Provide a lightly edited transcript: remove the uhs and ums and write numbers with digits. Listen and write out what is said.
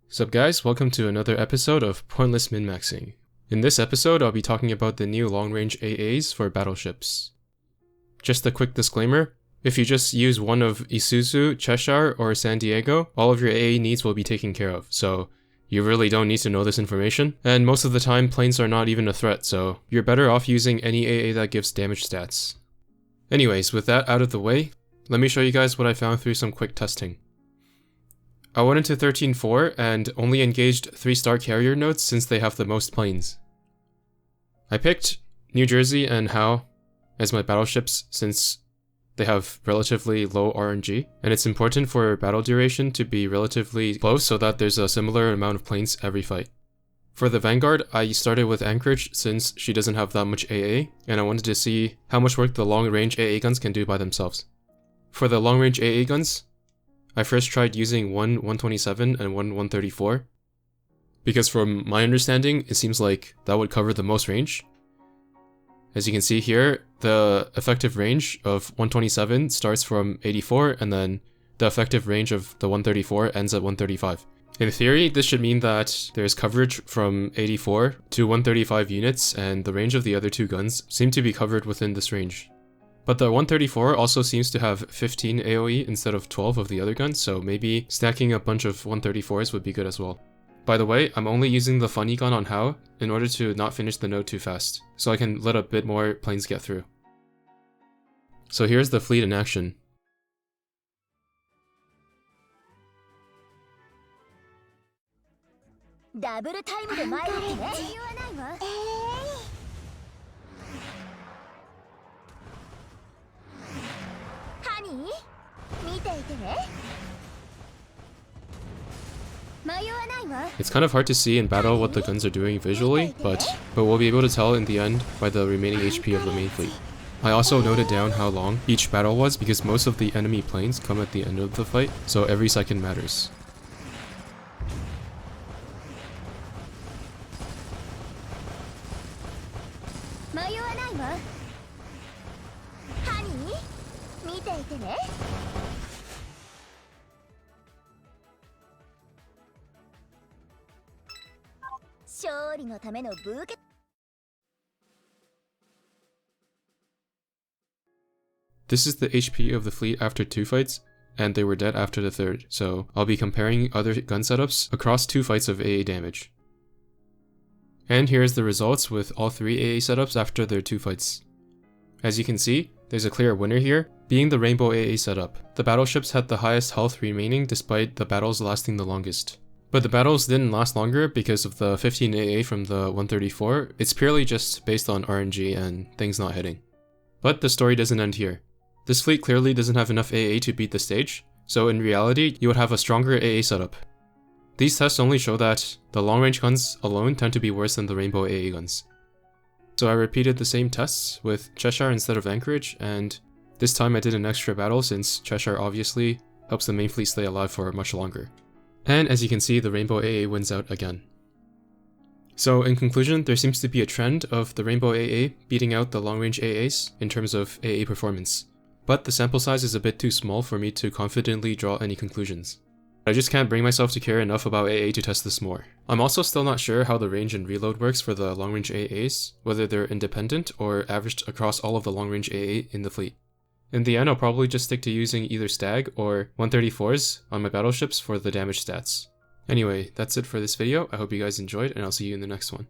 Sup guys, welcome to another episode of Pointless Min-Maxing. In this episode, I'll be talking about the new long-range AAs for battleships. Just a quick disclaimer, if you just use one of Isuzu, Cheshire, or San Diego, all of your AA needs will be taken care of, so you really don't need to know this information, and most of the time planes are not even a threat, so you're better off using any AA that gives damage stats. Anyways, with that out of the way, let me show you guys what I found through some quick testing. I went into 13.4 and only engaged 3-star carrier nodes since they have the most planes. I picked New Jersey and Howe as my battleships since they have relatively low RNG, and it's important for battle duration to be relatively close so that there's a similar amount of planes every fight. For the Vanguard, I started with Anchorage since she doesn't have that much AA, and I wanted to see how much work the long-range AA guns can do by themselves. For the long-range AA guns, I first tried using one 127 and one 134, because from my understanding, it seems like that would cover the most range. As you can see here, the effective range of 127 starts from 84, and then the effective range of the 134 ends at 135. In theory, this should mean that there's coverage from 84 to 135 units, and the range of the other two guns seem to be covered within this range. But the 134 also seems to have 15 AoE instead of 12 of the other guns, so maybe stacking a bunch of 134s would be good as well. By the way, I'm only using the funny gun on Howe in order to not finish the node too fast, so I can let a bit more planes get through. So here's the fleet in action. It's kind of hard to see in battle what the guns are doing visually, but we'll be able to tell in the end by the remaining HP of the main fleet. I also noted down how long each battle was because most of the enemy planes come at the end of the fight, so every second matters. This is the HP of the fleet after 2 fights, and they were dead after the 3rd, so I'll be comparing other gun setups across 2 fights of AA damage. And here's the results with all 3 AA setups after their 2 fights. As you can see, there's a clear winner here, being the Rainbow AA setup. The battleships had the highest health remaining despite the battles lasting the longest. But the battles didn't last longer because of the 15 AA from the 134, it's purely just based on RNG and things not hitting. But the story doesn't end here. This fleet clearly doesn't have enough AA to beat the stage, so in reality, you would have a stronger AA setup. These tests only show that the long-range guns alone tend to be worse than the Rainbow AA guns. So I repeated the same tests with Cheshire instead of Anchorage, and this time I did an extra battle since Cheshire obviously helps the main fleet stay alive for much longer. And as you can see, the Rainbow AA wins out again. So in conclusion, there seems to be a trend of the Rainbow AA beating out the long-range AAs in terms of AA performance. But the sample size is a bit too small for me to confidently draw any conclusions. I just can't bring myself to care enough about AA to test this more. I'm also still not sure how the range and reload works for the long-range AAs, whether they're independent or averaged across all of the long-range AA in the fleet. In the end, I'll probably just stick to using either Stag or 134s on my battleships for the damage stats. Anyway, that's it for this video. I hope you guys enjoyed, and I'll see you in the next one.